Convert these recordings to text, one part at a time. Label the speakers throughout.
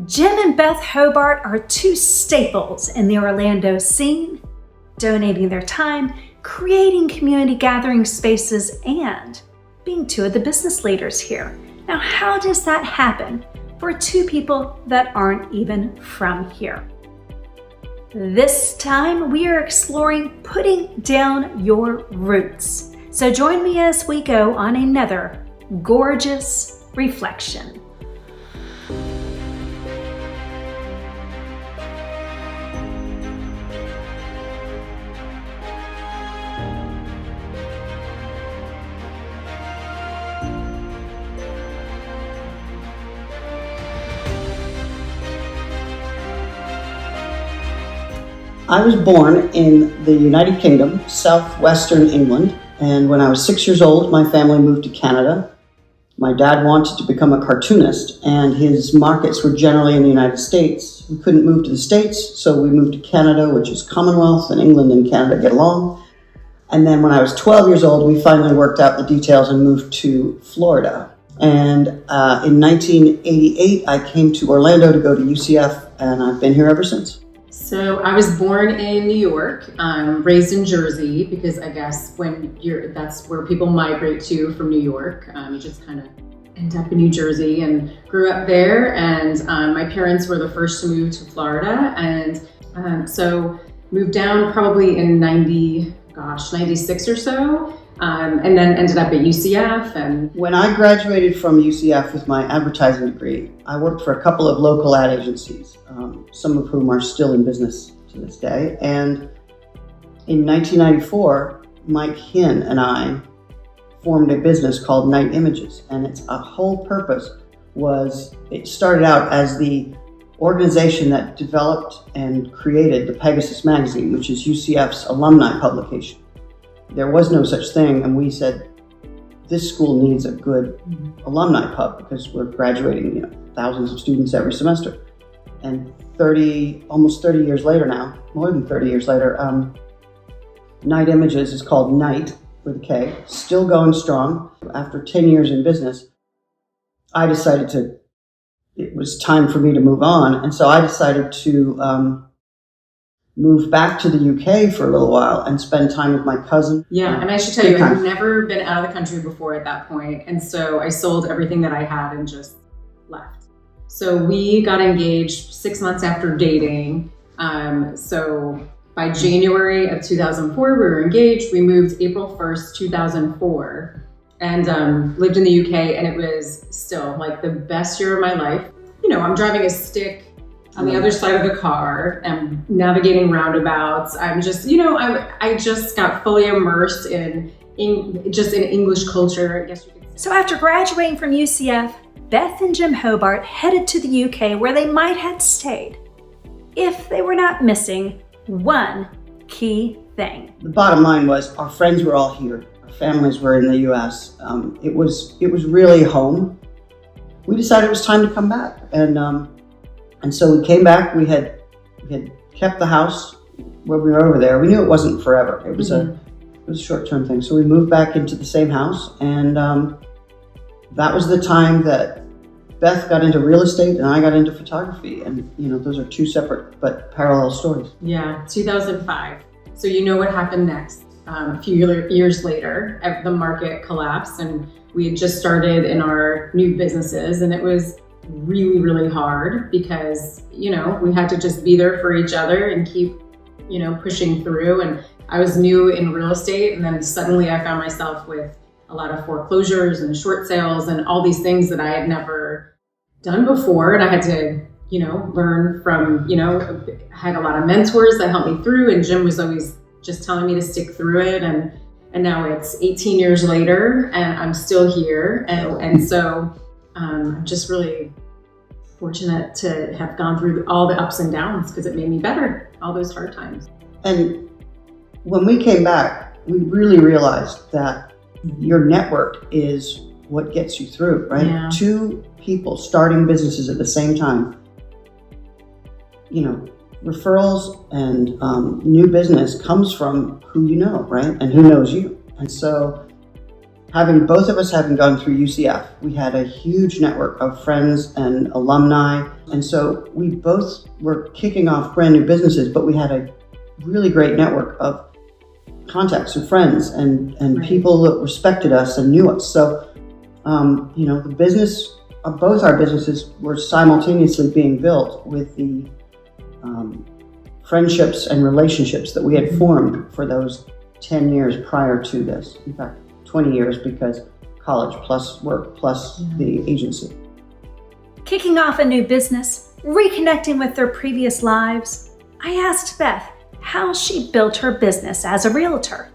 Speaker 1: Jim and Beth Hobart are two staples in the Orlando scene, donating their time, creating community gathering spaces, and being two of the business leaders here. Now, how does that happen for two people that aren't even from here? This time, we are exploring putting down your roots. So join me as we go on another gorgeous reflection.
Speaker 2: I was born in the United Kingdom, southwestern England, and when I was 6 years old, my family moved to Canada. My dad wanted to become a cartoonist, and his markets were generally in the United States. We couldn't move to the States, so we moved to Canada, which is Commonwealth, and England and Canada get along. And then when I was 12 years old, we finally worked out the details and moved to Florida. And in 1988, I came to Orlando to go to UCF, and I've been here ever since.
Speaker 3: So I was born in New York, raised in Jersey, because I guess that's where people migrate to from New York. You just kind of end up in New Jersey, and grew up there. And my parents were the first to move to Florida, and so moved down probably in 96 or so, and then ended up at UCF. And
Speaker 2: when I graduated from UCF with my advertising degree, I worked for a couple of local ad agencies, some of whom are still in business to this day. And in 1994, Mike Hinn and I formed a business called Night Images, and its whole purpose was, it started out as the organization that developed and created the Pegasus magazine, which is UCF's alumni publication. There was no such thing, and we said, this school needs a good alumni pub because we're graduating, thousands of students every semester. And almost 30 years later now, more than 30 years later, Night Images is called Night with a K, still going strong. After 10 years in business, I decided it was time for me to move on. And so I decided to move back to the UK for a little while and spend time with my cousin.
Speaker 3: Yeah, and I should tell you, I've never been out of the country before at that point. And so I sold everything that I had and just left. So we got engaged 6 months after dating. So by January of 2004, we were engaged. We moved April 1st, 2004, and lived in the UK. And it was still like the best year of my life. I'm driving a stick on the other side of the car and navigating roundabouts. I'm just, I just got fully immersed in English culture, I guess you could say.
Speaker 1: So after graduating from UCF, Beth and Jim Hobart headed to the UK, where they might have stayed if they were not missing one key thing.
Speaker 2: The bottom line was our friends were all here. Our families were in the US. It was really home. We decided it was time to come back. And so we came back. We had kept the house where we were over there. We knew it wasn't forever. It was a short-term thing. So we moved back into the same house, and that was the time that Beth got into real estate and I got into photography. And those are two separate but parallel stories.
Speaker 3: Yeah, 2005. So what happened next? A few years later, the market collapsed, and we had just started in our new businesses, and it was really, really hard because, we had to just be there for each other and keep, pushing through. And I was new in real estate, and then suddenly I found myself with a lot of foreclosures and short sales and all these things that I had never done before. And I had to, learn from, had a lot of mentors that helped me through, and Jim was always just telling me to stick through it. And now it's 18 years later and I'm still here. And so I'm just really fortunate to have gone through all the ups and downs, because it made me better, all those hard times.
Speaker 2: And when we came back, we really realized that your network is what gets you through, right?
Speaker 3: Yeah.
Speaker 2: Two people starting businesses at the same time, referrals and new business comes from who you know, right? And who knows you. And so both of us having gone through UCF, we had a huge network of friends and alumni. And so we both were kicking off brand new businesses, but we had a really great network of contacts and friends and
Speaker 3: Right.
Speaker 2: people that respected us and knew us. So, the business, both our businesses were simultaneously being built with the friendships and relationships that we had formed for those 10 years prior to this. In fact, 20 years, because college plus work plus the agency.
Speaker 1: Kicking off a new business, reconnecting with their previous lives, I asked Beth how she built her business as a realtor.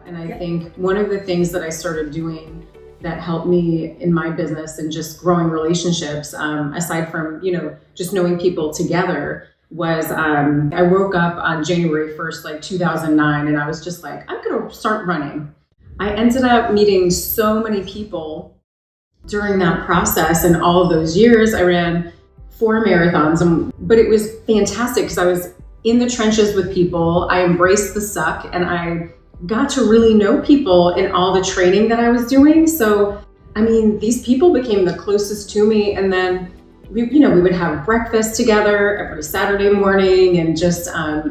Speaker 3: And I think one of the things that I started doing that helped me in my business and just growing relationships, aside from, just knowing people together, was I woke up on January 1st, 2009, and I was just like, I'm going to start running. I ended up meeting so many people during that process, and all of those years I ran 4 marathons, but it was fantastic because I was in the trenches with people. I embraced the suck, and I got to really know people in all the training that I was doing. So, these people became the closest to me, and then we would have breakfast together every Saturday morning, and just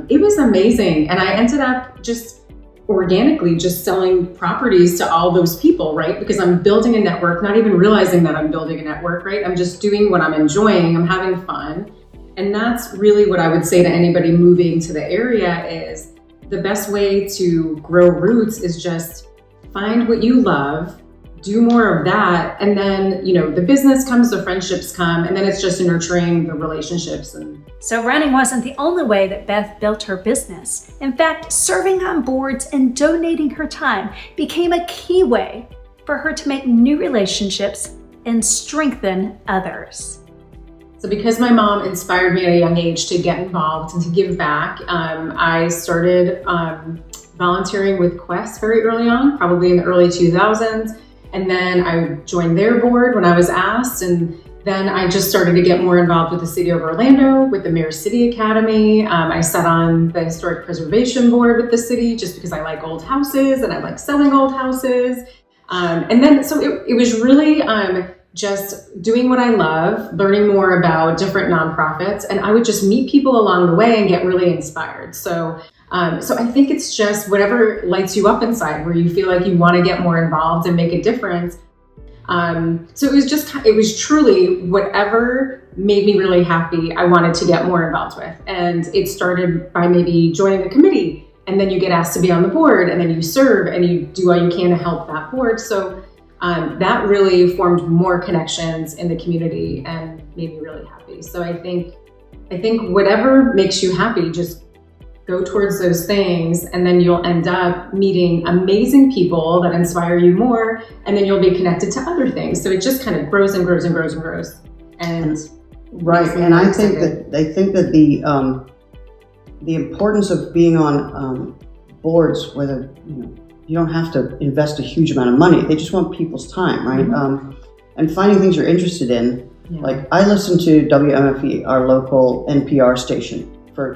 Speaker 3: it was amazing. And I ended up just organically just selling properties to all those people, right? Because I'm building a network, not even realizing that I'm building a network, right? I'm just doing what I'm enjoying. I'm having fun. And that's really what I would say to anybody moving to the area is the best way to grow roots is just find what you love, do more of that, and then, the business comes, the friendships come, and then it's just nurturing the relationships.
Speaker 1: So running wasn't the only way that Beth built her business. In fact, serving on boards and donating her time became a key way for her to make new relationships and strengthen others.
Speaker 3: So because my mom inspired me at a young age to get involved and to give back, I started volunteering with Quest very early on, probably in the early 2000s. And then I joined their board when I was asked. And then I just started to get more involved with the City of Orlando, with the Mayor's City Academy. I sat on the Historic Preservation Board with the city just because I like old houses and I like selling old houses. And then, so it was really just doing what I love, learning more about different nonprofits. And I would just meet people along the way and get really inspired. So I think it's just whatever lights you up inside, where you feel like you want to get more involved and make a difference. So it was truly whatever made me really happy, I wanted to get more involved with. And it started by maybe joining a committee, and then you get asked to be on the board, and then you serve and you do all you can to help that board. So that really formed more connections in the community and made me really happy. So I think whatever makes you happy, just go towards those things, and then you'll end up meeting amazing people that inspire you more, and then you'll be connected to other things. So it just kind of grows and grows and grows and grows. And
Speaker 2: right, and I think that the importance of being on boards, whether you don't have to invest a huge amount of money. They just want people's time, right?
Speaker 3: Mm-hmm.
Speaker 2: And finding things you're interested in. Yeah. Like I listen to WMFE, our local NPR station.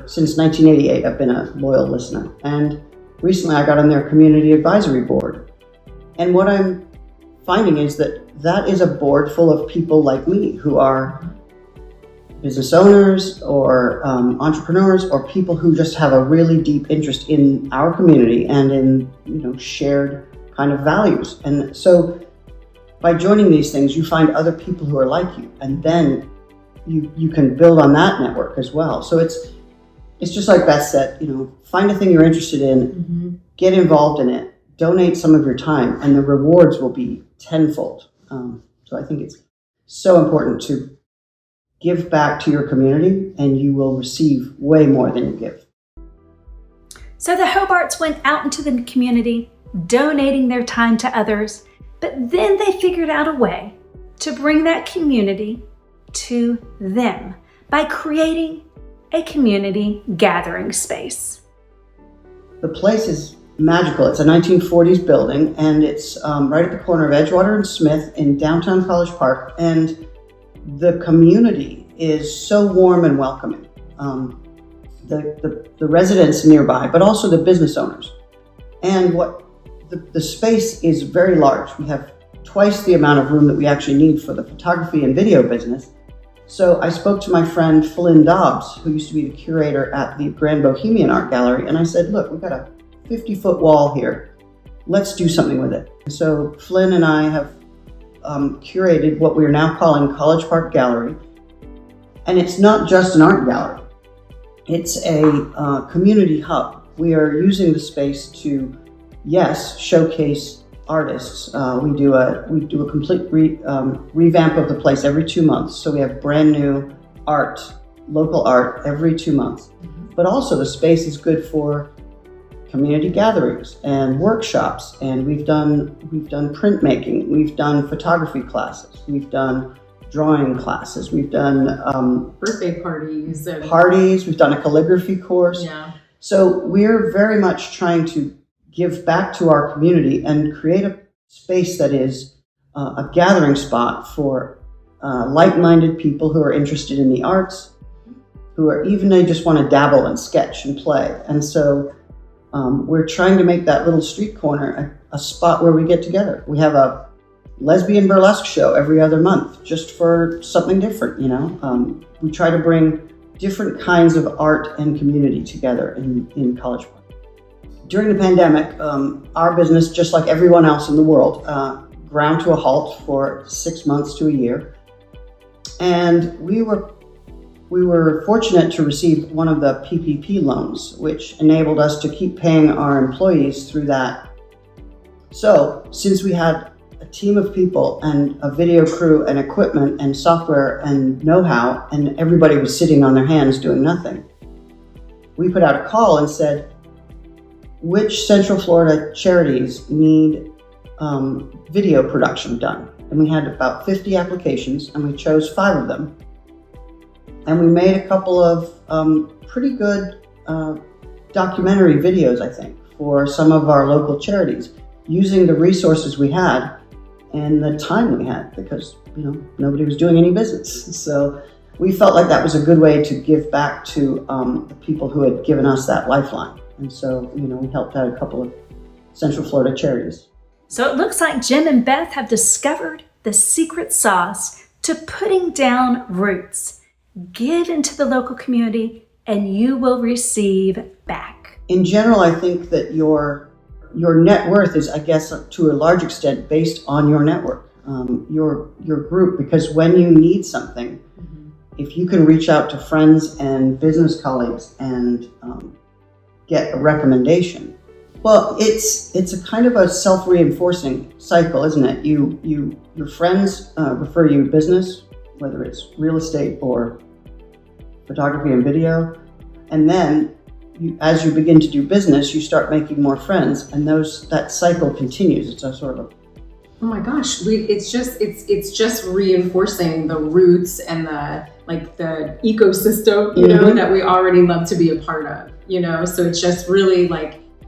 Speaker 2: Since 1988, I've been a loyal listener. And recently I got on their community advisory board. And what I'm finding is that is a board full of people like me who are business owners or entrepreneurs or people who just have a really deep interest in our community and in shared kind of values. And so by joining these things, you find other people who are like you, and then you can build on that network as well. So it's just like Beth said, find a thing you're interested in, get involved in it, donate some of your time, and the rewards will be tenfold. So I think it's so important to give back to your community, and you will receive way more than you give.
Speaker 1: So the Hobarts went out into the community, donating their time to others, but then they figured out a way to bring that community to them by creating a community gathering space.
Speaker 2: The place is magical. It's a 1940s building, and it's right at the corner of Edgewater and Smith in downtown College Park. And the community is so warm and welcoming. The residents nearby, but also the business owners. And what the space is very large. We have twice the amount of room that we actually need for the photography and video business. So I spoke to my friend Flynn Dobbs, who used to be the curator at the Grand Bohemian Art Gallery, and I said, look, we've got a 50-foot wall here. Let's do something with it. So Flynn and I have curated what we are now calling College Park Gallery. And it's not just an art gallery. It's a community hub. We are using the space to, yes, showcase artists. We do a complete revamp of the place every 2 months. So we have brand new art, local art every 2 months. But also the space is good for community gatherings and workshops. And we've done printmaking, we've done photography classes, we've done drawing classes, we've done
Speaker 3: birthday parties,
Speaker 2: we've done a calligraphy course.
Speaker 3: Yeah.
Speaker 2: So we're very much trying to give back to our community and create a space that is a gathering spot for like-minded people who are interested in the arts, who are even they just want to dabble and sketch and play. And so we're trying to make that little street corner a spot where we get together. We have a lesbian burlesque show every other month, just for something different, you know. We try to bring different kinds of art and community together in College Park. During the pandemic, our business, just like everyone else in the world, ground to a halt for 6 months to a year. And we were fortunate to receive one of the PPP loans, which enabled us to keep paying our employees through that. So since we had a team of people and a video crew and equipment and software and know-how, and everybody was sitting on their hands doing nothing, we put out a call and said, which Central Florida charities need video production done? And we had about 50 applications, and we chose 5 of them. And we made a couple of pretty good documentary videos, I think, for some of our local charities, using the resources we had and the time we had, because nobody was doing any business. So we felt like that was a good way to give back to the people who had given us that lifeline. And so we helped out a couple of Central Florida charities.
Speaker 1: So it looks like Jim and Beth have discovered the secret sauce to putting down roots. Give into the local community and you will receive back.
Speaker 2: In general, I think that your net worth is, I guess, to a large extent based on your network, your group, because when you need something, if you can reach out to friends and business colleagues and get a recommendation, well, it's a kind of a self-reinforcing cycle, isn't it? Your friends refer you business, whether it's real estate or photography and video, and then as you begin to do business, you start making more friends, and that cycle continues. It's a sort of
Speaker 3: oh my gosh, it's just reinforcing the roots and the ecosystem, that we already love to be a part of, so it just really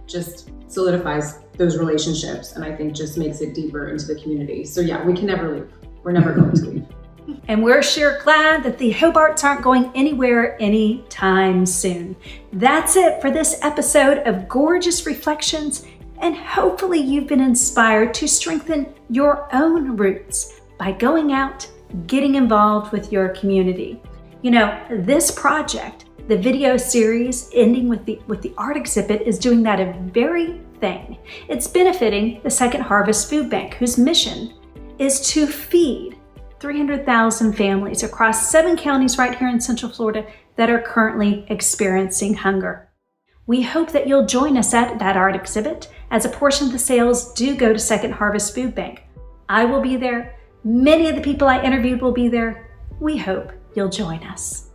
Speaker 3: just solidifies those relationships, and I think just makes it deeper into the community. So yeah, we can never leave. We're never going to leave.
Speaker 1: And we're sure glad that the Hobarts aren't going anywhere anytime soon. That's it for this episode of Gorgeous Reflections, and hopefully you've been inspired to strengthen your own roots by going out, getting involved with your community. This project, the video series ending with the art exhibit, is doing that very thing. It's benefiting the Second Harvest Food Bank, whose mission is to feed 300,000 families across 7 counties right here in Central Florida that are currently experiencing hunger. We hope that you'll join us at that art exhibit, as a portion of the sales do go to Second Harvest Food Bank. I will be there. Many of the people I interviewed will be there. We hope you'll join us.